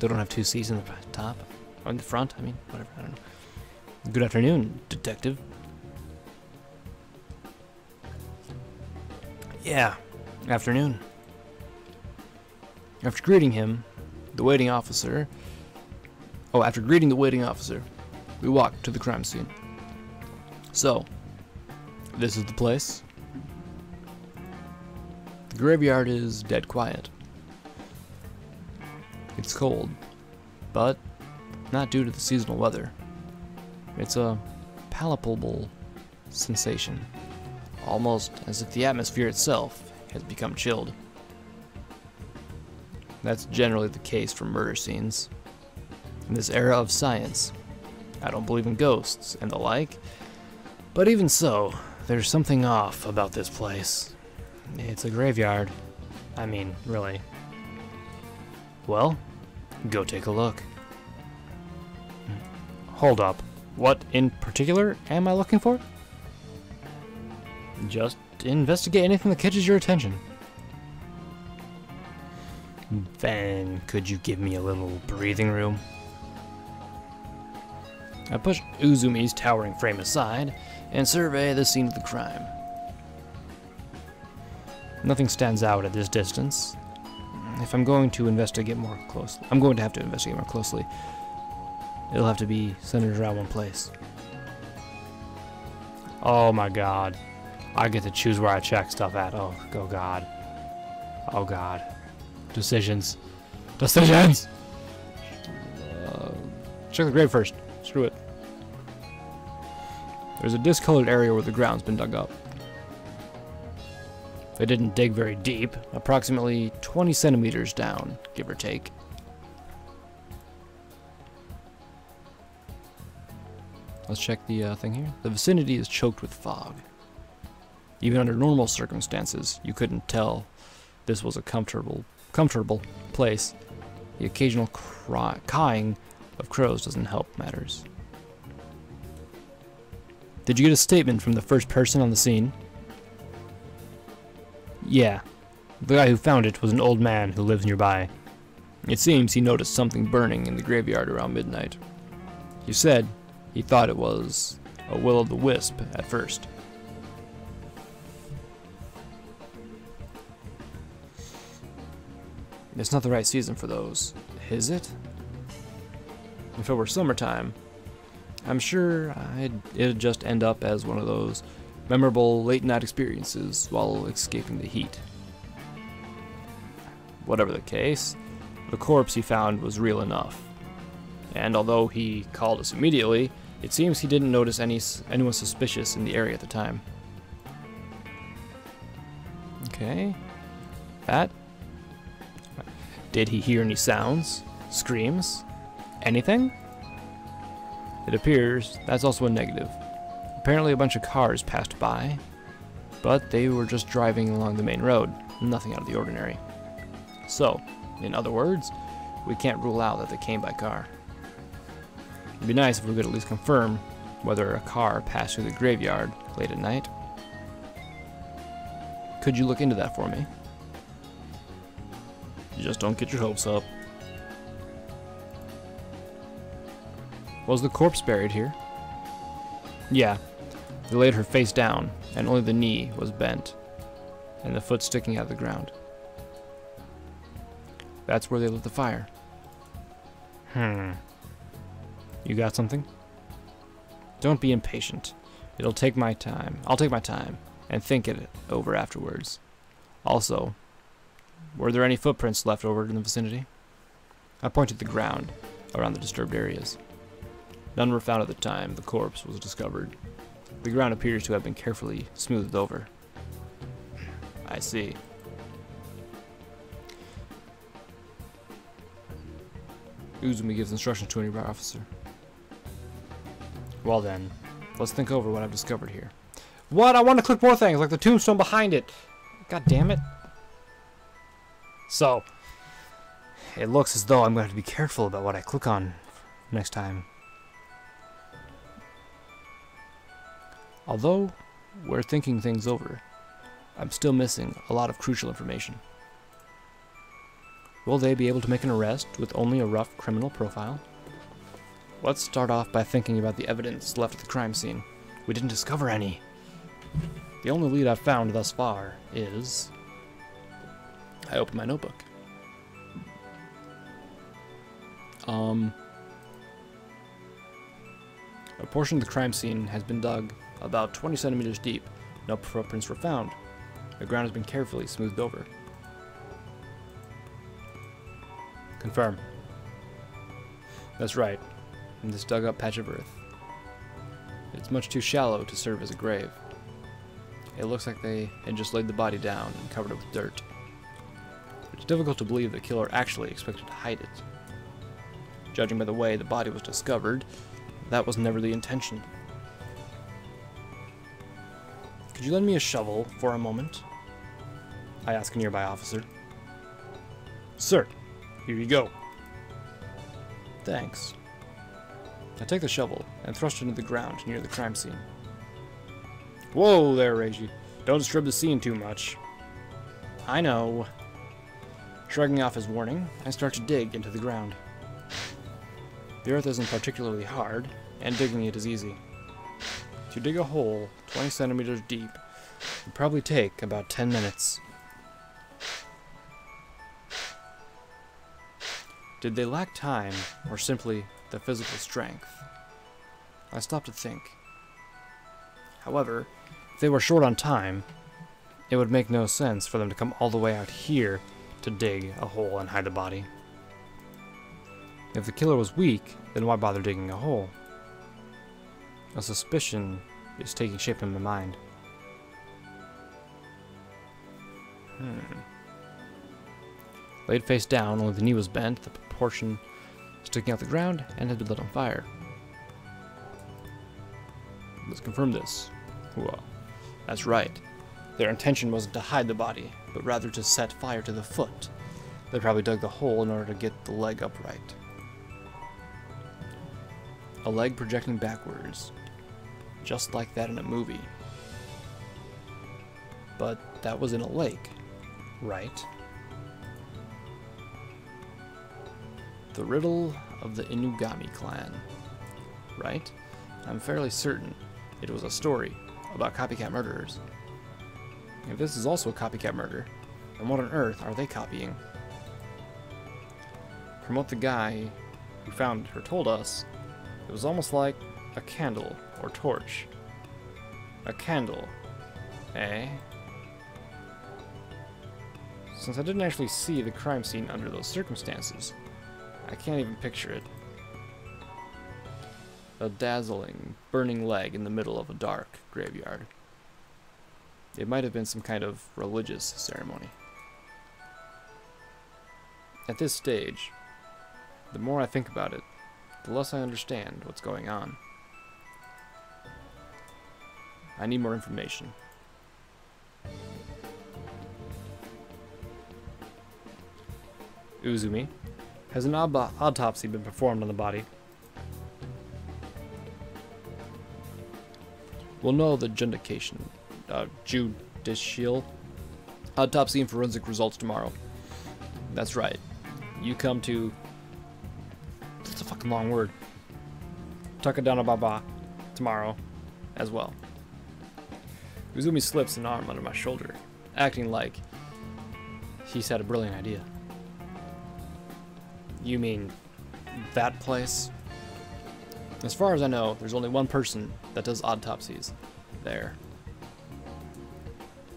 They don't have two C's in the top. Or in the front, I mean, whatever, I don't know. Good afternoon, detective. Yeah, afternoon. After greeting the waiting officer, we walked to the crime scene. So, this is the place. The graveyard is dead quiet. It's cold, but not due to the seasonal weather. It's a palpable sensation, almost as if the atmosphere itself has become chilled. That's generally the case for murder scenes. In this era of science, I don't believe in ghosts and the like, but even so, there's something off about this place. It's a graveyard. I mean, really. Well, go take a look. Hold up. What in particular am I looking for? Just investigate anything that catches your attention. Then, could you give me a little breathing room? I push Uzumi's towering frame aside and survey the scene of the crime. Nothing stands out at this distance. If I'm going to investigate more closely, it'll have to be centered around one place. Oh my god. I get to choose where I check stuff at. Oh god. Oh god. Decisions. Decisions! Check the grave first. Screw it. There's a discolored area where the ground's been dug up. They didn't dig very deep, approximately 20 centimeters down, give or take. Let's check the thing here. The vicinity is choked with fog. Even under normal circumstances, you couldn't tell this was a comfortable place. The occasional cawing of crows doesn't help matters. Did you get a statement from the first person on the scene? Yeah. The guy who found it was an old man who lives nearby. It seems he noticed something burning in the graveyard around midnight. He said he thought it was a will-o'-the-wisp at first. It's not the right season for those, is it? If it were summertime, I'm sure it'd just end up as one of those memorable late-night experiences while escaping the heat. Whatever the case, the corpse he found was real enough. And although he called us immediately, it seems he didn't notice anyone suspicious in the area at the time. Okay. That. Did he hear any sounds? Screams? Anything? It appears that's also a negative. Apparently a bunch of cars passed by, but they were just driving along the main road, nothing out of the ordinary. So, in other words, we can't rule out that they came by car. It'd be nice if we could at least confirm whether a car passed through the graveyard late at night. Could you look into that for me? Just don't get your hopes up. Was the corpse buried here? Yeah. They laid her face down, and only the knee was bent, and the foot sticking out of the ground. That's where they lit the fire. You got something? Don't be impatient. It'll take my time. I'll take my time and think it over afterwards. Also, were there any footprints left over in the vicinity? I pointed to the ground around the disturbed areas. None were found at the time the corpse was discovered. The ground appears to have been carefully smoothed over. I see. Uzumi gives instructions to a nearby officer. Well then, let's think over what I've discovered here. What? I want to click more things, like the tombstone behind it. God damn it. So, it looks as though I'm going to have to be careful about what I click on next time. Although we're thinking things over, I'm still missing a lot of crucial information. Will they be able to make an arrest with only a rough criminal profile? Let's start off by thinking about the evidence left at the crime scene. We didn't discover any. The only lead I've found thus far is... I open my notebook. A portion of the crime scene has been dug about 20 centimeters deep. No footprints were found. The ground has been carefully smoothed over. Confirm. That's right. In this dug-up patch of earth. It's much too shallow to serve as a grave. It looks like they had just laid the body down and covered it with dirt. It's difficult to believe the killer actually expected to hide it. Judging by the way the body was discovered, that was never the intention. Could you lend me a shovel for a moment? I ask a nearby officer. Sir, here you go. Thanks. I take the shovel and thrust it into the ground near the crime scene. Whoa there, Reiji. Don't disturb the scene too much. I know. Shrugging off his warning, I start to dig into the ground. The earth isn't particularly hard, and digging it is easy. To dig a hole 20 centimeters deep would probably take about 10 minutes. Did they lack time, or simply the physical strength? I stopped to think. However, if they were short on time, it would make no sense for them to come all the way out here to dig a hole and hide the body. If the killer was weak, then why bother digging a hole? A suspicion is taking shape in my mind. Laid face down, only the knee was bent, the portion sticking out the ground, and had been lit on fire. Let's confirm this. Well, that's right. Their intention wasn't to hide the body, but rather to set fire to the foot. They probably dug the hole in order to get the leg upright. A leg projecting backwards. Just like that in a movie. But that was in a lake, right? The riddle of the Inugami clan, right? I'm fairly certain it was a story about copycat murderers. If this is also a copycat murder, then what on earth are they copying? From what the guy who found her told us, it was almost like a candle or torch. A candle, eh? Since I didn't actually see the crime scene under those circumstances, I can't even picture it. A dazzling, burning leg in the middle of a dark graveyard. It might have been some kind of religious ceremony. At this stage, the more I think about it, the less I understand what's going on. I need more information. Uzumi, has an autopsy been performed on the body? We'll know the judicial autopsy and forensic results tomorrow. That's right. You come to... That's a fucking long word. Takadana Baba tomorrow as well. Uzumi slips an arm under my shoulder, acting like he's had a brilliant idea. You mean that place? As far as I know, there's only one person that does autopsies there.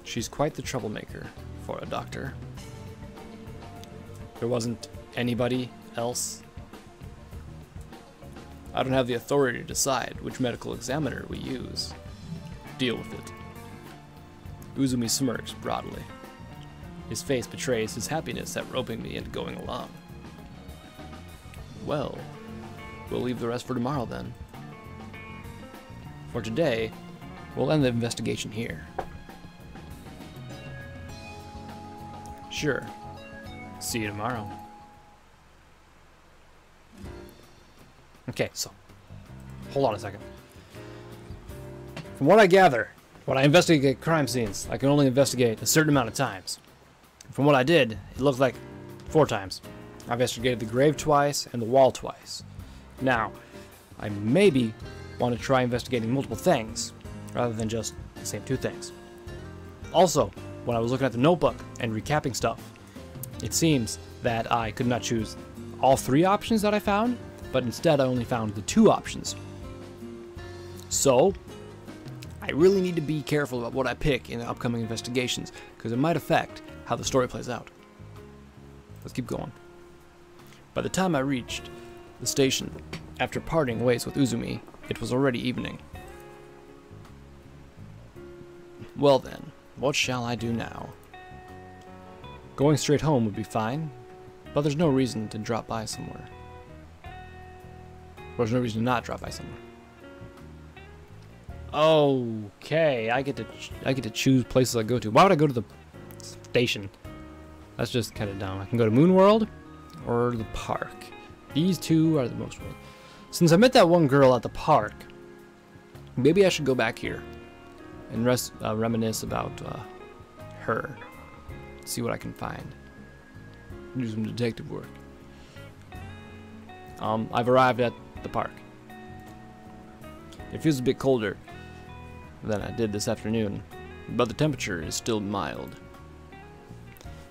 She's quite the troublemaker for a doctor. There wasn't anybody else. I don't have the authority to decide which medical examiner we use. Deal with it. Uzumi smirks broadly. His face betrays his happiness at roping me into going along. Well, we'll leave the rest for tomorrow then. For today, we'll end the investigation here. Sure. See you tomorrow. Okay, so, hold on a second. From what I gather, when I investigate crime scenes, I can only investigate a certain amount of times. From what I did, it looked like 4 times. I've investigated the grave twice and the wall twice. Now, I maybe want to try investigating multiple things, rather than just the same 2 things. Also, when I was looking at the notebook and recapping stuff, it seems that I could not choose all 3 options that I found, but instead I only found the 2 options. So, I really need to be careful about what I pick in the upcoming investigations, because it might affect how the story plays out. Let's keep going. By the time I reached the station, after parting ways with Uzumi, it was already evening. Well then, what shall I do now? Going straight home would be fine, but there's no reason to drop by somewhere. There's no reason to not drop by somewhere. Okay, I get to choose places I go to. Why would I go to the station? That's just kind of dumb. I can go to Moon World or the park. These 2 are the most. Since I met that one girl at the park, maybe I should go back here and reminisce about her. See what I can find. Do some detective work. I've arrived at the park. It feels a bit colder than I did this afternoon, but the temperature is still mild.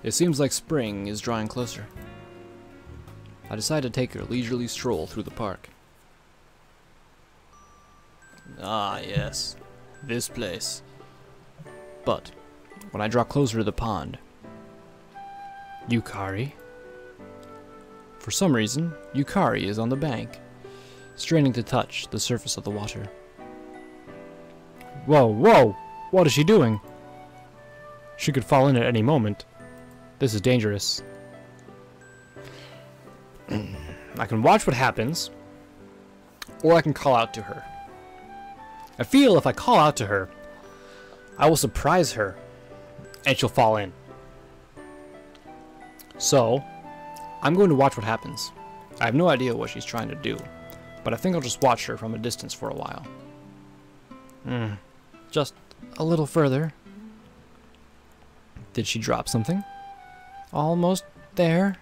It seems like spring is drawing closer. I decide to take a leisurely stroll through the park. Ah, yes, this place. But when I draw closer to the pond, Yukari. For some reason, Yukari is on the bank, straining to touch the surface of the water. Whoa, whoa! What is she doing? She could fall in at any moment. This is dangerous. I can watch what happens, or I can call out to her. I feel if I call out to her, I will surprise her, and she'll fall in. So, I'm going to watch what happens. I have no idea what she's trying to do, but I think I'll just watch her from a distance for a while. Just a little further. Did she drop something? Almost there.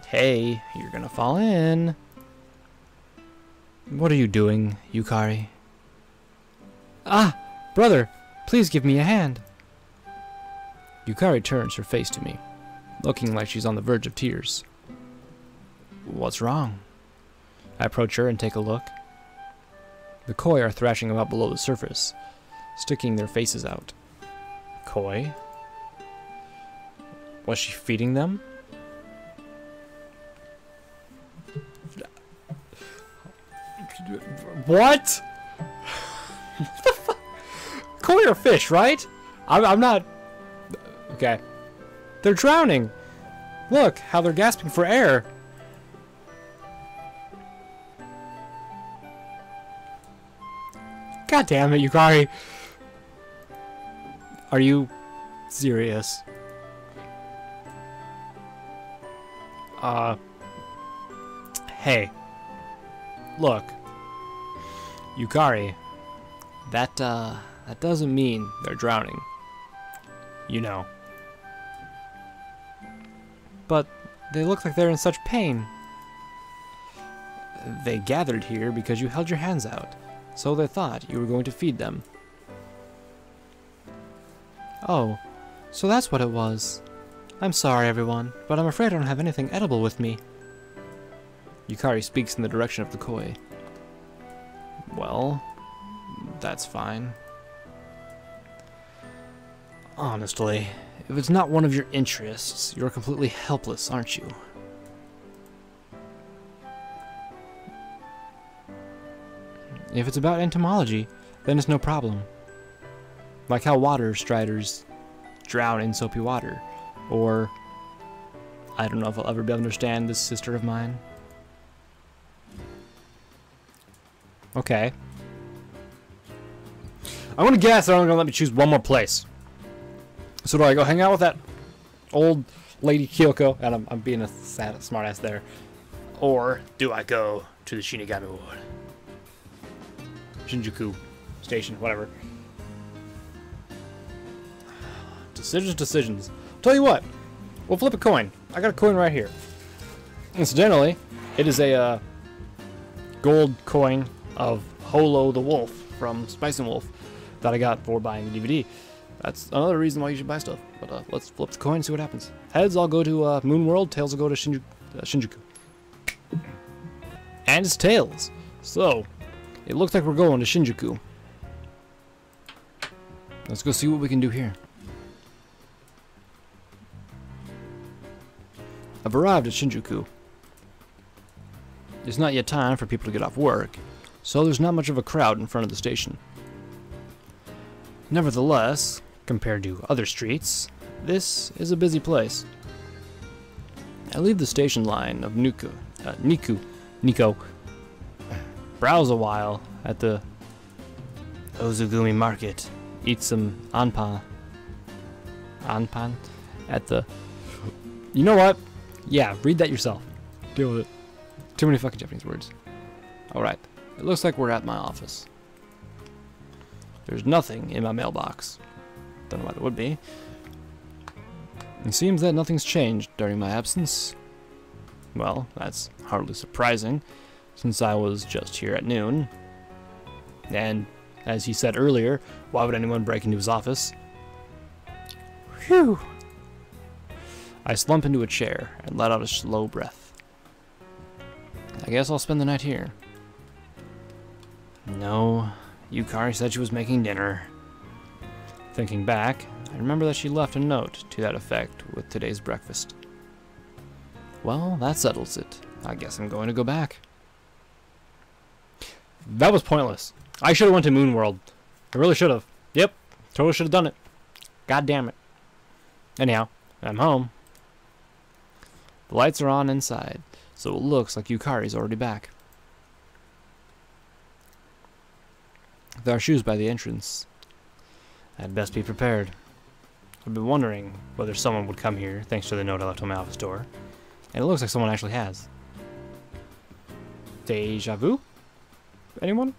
Hey, you're gonna fall in. What are you doing, Yukari? Ah, brother, please give me a hand. Yukari turns her face to me, looking like she's on the verge of tears. What's wrong? I approach her and take a look. The koi are thrashing about below the surface, sticking their faces out. Koi? Was she feeding them? What? What the fuck? Koi are fish, right? I'm not... Okay. They're drowning. Look, how they're gasping for air. God damn it, Yukari. Are you serious? Hey. Look. Yukari. That doesn't mean they're drowning. You know. But they look like they're in such pain. They gathered here because you held your hands out, so they thought you were going to feed them. Oh, so that's what it was. I'm sorry, everyone, but I'm afraid I don't have anything edible with me. Yukari speaks in the direction of the koi. Well, that's fine. Honestly, if it's not one of your interests, you're completely helpless, aren't you? If it's about entomology, then it's no problem. Like how water striders drown in soapy water. Or, I don't know if I'll ever be able to understand this sister of mine. Okay. I'm gonna guess they're only gonna let me choose one more place. So do I go hang out with that old lady Kyoko, and I'm being a smartass there, or do I go to the Shinigami Ward? Shinjuku Station, whatever. Decisions. Tell you what, We'll flip a coin. I got a coin right here. Incidentally, it is a gold coin of Holo the Wolf from Spice and Wolf that I got for buying the DVD. That's another reason why you should buy stuff. But let's flip the coin and see what happens. Heads, I'll go to Moon World. Tails will go to Shinjuku. And it's tails. So, it looks like we're going to Shinjuku. Let's go see what we can do here. I've arrived at Shinjuku. It's not yet time for people to get off work, so there's not much of a crowd in front of the station. Nevertheless, compared to other streets, this is a busy place. I leave the station line of Nico, browse a while at the Ozugumi Market, eat some anpan at the... You know what? Yeah, read that yourself. Deal with it. Too many fucking Japanese words. Alright, it looks like we're at my office. There's nothing in my mailbox. Don't know why there would be. It seems that nothing's changed during my absence. Well, that's hardly surprising, since I was just here at noon. And, as he said earlier, why would anyone break into his office? Phew! I slump into a chair and let out a slow breath. I guess I'll spend the night here. No, Yukari said she was making dinner. Thinking back, I remember that she left a note to that effect with today's breakfast. Well, that settles it. I guess I'm going to go back. That was pointless. I should have went to Moon World. I really should have. Yep, totally should have done it. God damn it. Anyhow, I'm home. The lights are on inside, so it looks like Yukari's already back. There are shoes by the entrance. I'd best be prepared. I've been wondering whether someone would come here thanks to the note I left on my office door. And it looks like someone actually has. Deja vu? Anyone?